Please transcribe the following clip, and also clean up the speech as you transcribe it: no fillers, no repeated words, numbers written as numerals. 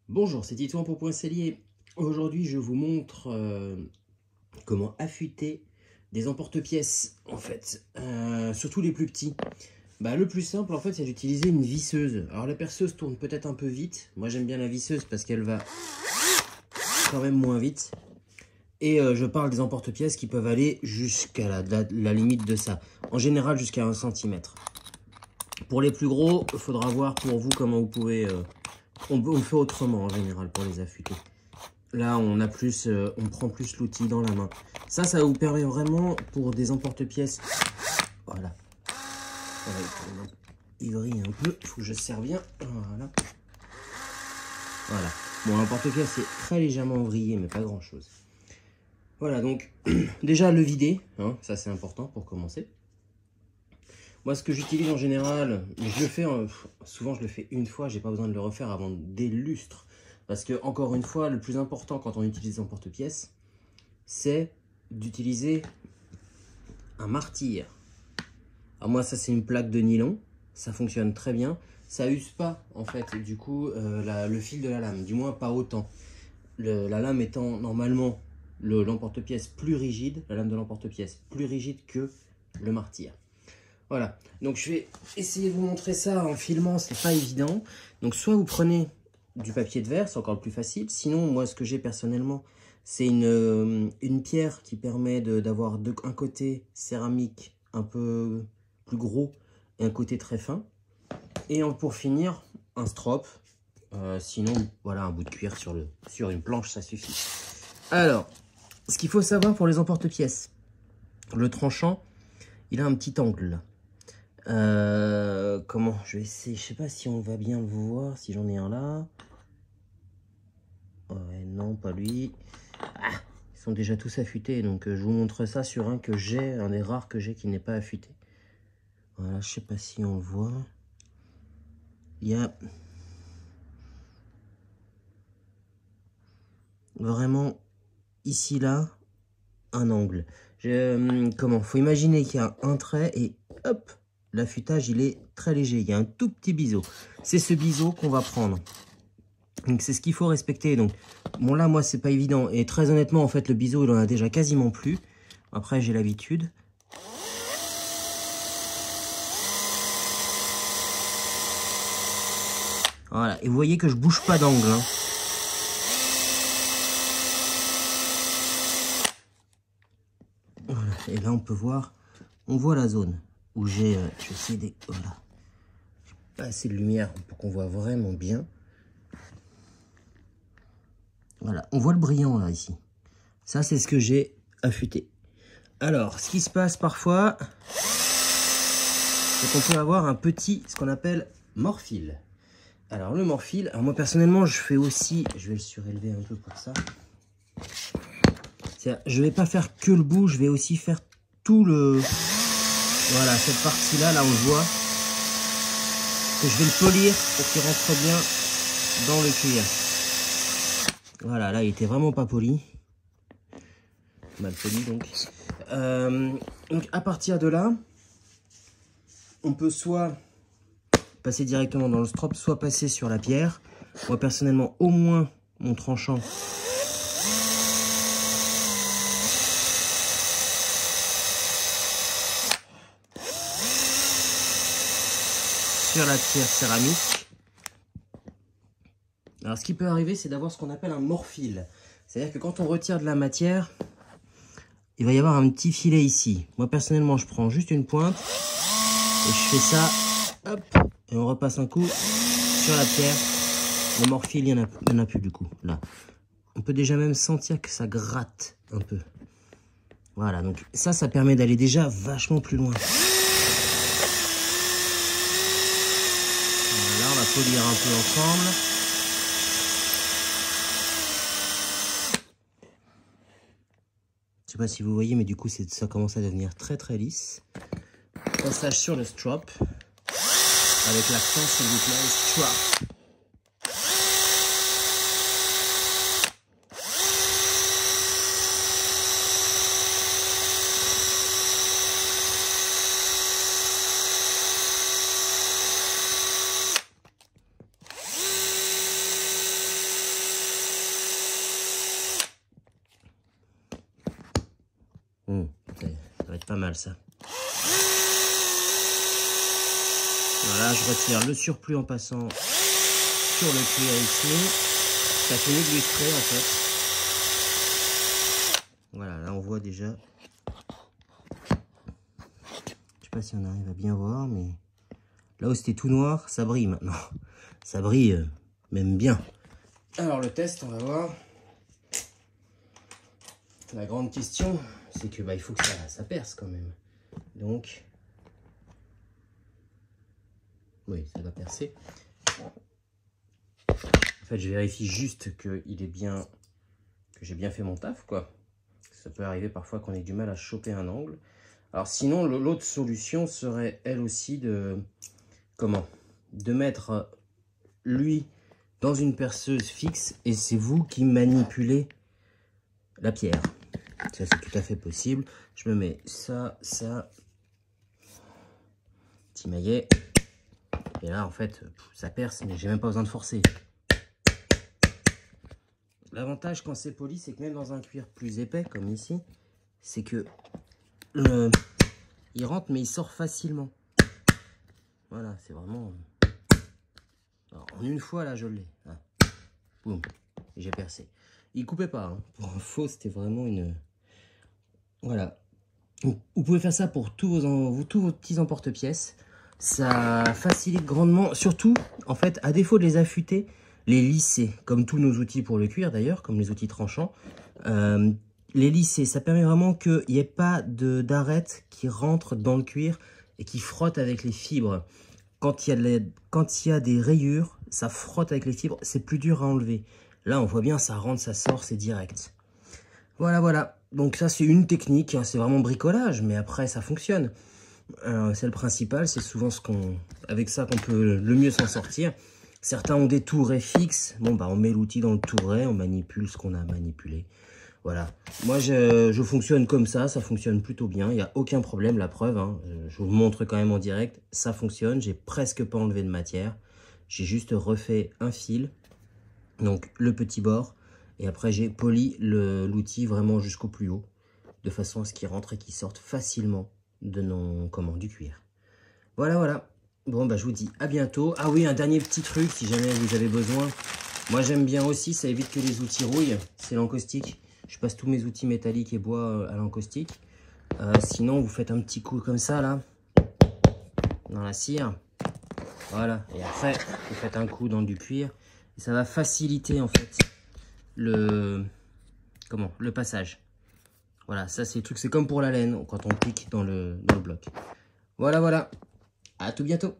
Bonjour, c'est Titouan pour Point Cellier. Aujourd'hui, je vous montre comment affûter des emporte-pièces, en fait, surtout les plus petits. Le plus simple, en fait, c'est d'utiliser une visseuse. Alors, la perceuse tourne peut-être un peu vite. Moi, j'aime bien la visseuse parce qu'elle va quand même moins vite. Et je parle des emporte-pièces qui peuvent aller jusqu'à la limite de ça. En général, jusqu'à 1 cm. Pour les plus gros, il faudra voir pour vous comment vous pouvez... on fait autrement en général pour les affûter. Là, on prend plus l'outil dans la main. Ça vous permet vraiment pour des emporte-pièces. Voilà. Il vrille un peu. Il faut que je serre bien. Voilà. Voilà. Bon, l'emporte-pièce est très légèrement vrillé, mais pas grand-chose. Voilà, donc déjà le vider. Hein, ça, c'est important pour commencer. Moi, ce que j'utilise en général, je le fais souvent, je le fais une fois. J'ai pas besoin de le refaire avant des lustres. Parce que, encore une fois, le plus important quand on utilise un porte-pièce, c'est d'utiliser un martyr. Alors moi, ça, c'est une plaque de nylon. Ça fonctionne très bien. Ça use pas, en fait, du coup, le fil de la lame. Du moins, pas autant. La lame étant normalement l'emporte-pièce plus rigide, la lame de l'emporte-pièce plus rigide que le martyr. Voilà. Donc, je vais essayer de vous montrer ça en filmant. C'est pas évident. Donc, soit vous prenez du papier de verre, c'est encore le plus facile. Sinon, moi, ce que j'ai personnellement, c'est une pierre qui permet d'avoir un côté céramique un peu plus gros et un côté très fin. Et pour finir, un strop. Sinon, voilà, un bout de cuir sur une planche, ça suffit. Alors, ce qu'il faut savoir pour les emporte-pièces, le tranchant, il a un petit angle. Comment je vais essayer, je sais pas si on va bien le voir, si j'en ai un là. Ouais, non, pas lui. Ah, ils sont déjà tous affûtés, donc je vous montre ça sur un que j'ai, un des rares que j'ai qui n'est pas affûté. Voilà, je sais pas si on le voit. Il y a vraiment ici là un angle. Comment? Faut imaginer qu'il y a un trait et hop, l'affûtage il est très léger. Il y a un tout petit biseau. C'est ce biseau qu'on va prendre. Donc c'est ce qu'il faut respecter. Donc bon là moi c'est pas évident et très honnêtement en fait le biseau il en a déjà quasiment plus. Après j'ai l'habitude. Voilà et vous voyez que je bouge pas d'angle. Hein. Voilà. Et là on peut voir, on voit la zone où j'ai, je vais essayer de, voilà, j'ai pas assez de lumière pour qu'on voit vraiment bien. Voilà, on voit le brillant là, ici. Ça, c'est ce que j'ai affûté. Alors, ce qui se passe parfois, c'est qu'on peut avoir un petit, ce qu'on appelle morphile. Alors, le morphile, alors moi personnellement, je fais aussi, je vais le surélever un peu pour ça. Je vais pas faire que le bout, je vais aussi faire tout le... Voilà, cette partie-là, là, on le voit. Que je vais le polir pour qu'il rentre bien dans le cuir. Voilà, là, il était vraiment pas poli. Mal poli, donc. Donc, à partir de là, on peut soit passer directement dans le strop, soit passer sur la pierre. Moi, personnellement, au moins, mon tranchant... sur la pierre céramique. Alors, ce qui peut arriver, c'est d'avoir ce qu'on appelle un morphile. C'est-à-dire que quand on retire de la matière, il va y avoir un petit filet ici. Moi, personnellement, je prends juste une pointe et je fais ça, hop, et on repasse un coup sur la pierre. Le morphile, il n'y en a plus du coup, là. On peut déjà même sentir que ça gratte un peu. Voilà, donc ça permet d'aller déjà vachement plus loin. Voilà, on va polir un peu ensemble. Je sais pas si vous voyez, mais du coup, ça commence à devenir très très lisse. Passage sur le strop. Avec l'accent, s'il vous plaît, strop. pas mal ça. Voilà, je retire le surplus en passant sur le cuir ici. Ça finit de lustrer en fait. Voilà, là on voit déjà. Je sais pas si on arrive à bien voir, mais là où c'était tout noir, ça brille maintenant. Ça brille même bien. Alors le test, on va voir. La grande question, c'est que il faut que ça perce quand même. Donc, oui, ça va percer. En fait, je vérifie juste que j'ai bien fait mon taf, quoi. Ça peut arriver parfois qu'on ait du mal à choper un angle. Alors sinon, l'autre solution serait elle aussi de mettre lui dans une perceuse fixe et c'est vous qui manipulez la pierre. Ça, c'est tout à fait possible. Je me mets ça, petit maillet. Et là, en fait, ça perce, mais j'ai même pas besoin de forcer. L'avantage quand c'est poli, c'est que même dans un cuir plus épais, comme ici, c'est que il rentre, mais il sort facilement. Voilà, c'est vraiment... Alors, en une fois, là, je l'ai. Ah. Boum, j'ai percé. Il coupait pas. Hein. Pour info, c'était vraiment une... Voilà. Vous pouvez faire ça pour tous vos petits emporte-pièces. Ça facilite grandement, surtout, en fait, à défaut de les affûter, les lisser, comme tous nos outils pour le cuir d'ailleurs, comme les outils tranchants. Les lisser, ça permet vraiment qu'il n'y ait pas d'arête qui rentre dans le cuir et qui frotte avec les fibres. Quand il y a des rayures, ça frotte avec les fibres, c'est plus dur à enlever. Là, on voit bien, ça rentre, ça sort, c'est direct. Voilà, voilà. Donc ça, c'est une technique, hein, c'est vraiment bricolage, mais après, ça fonctionne. C'est le principal, c'est souvent avec ça qu'on peut le mieux s'en sortir. Certains ont des tourets fixes. Bon, on met l'outil dans le touret, on manipule ce qu'on a manipulé. Voilà. Moi, je fonctionne comme ça fonctionne plutôt bien. Il n'y a aucun problème, la preuve. Hein, je vous le montre quand même en direct. Ça fonctionne, j'ai presque pas enlevé de matière. J'ai juste refait un fil, donc le petit bord. Et après, j'ai poli l'outil vraiment jusqu'au plus haut, de façon à ce qu'il rentre et qu'il sorte facilement du cuir. Voilà, voilà. Bon, je vous dis à bientôt. Ah oui, un dernier petit truc, si jamais vous avez besoin. Moi, j'aime bien aussi, ça évite que les outils rouillent. C'est l'encaustique. Je passe tous mes outils métalliques et bois à l'encaustique. Sinon, vous faites un petit coup comme ça, là, dans la cire. Voilà. Et après, vous faites un coup dans du cuir. Et ça va faciliter, en fait, le passage. Voilà, ça, c'est le truc. C'est comme pour la laine, quand on pique dans le bloc. Voilà, voilà. À tout bientôt.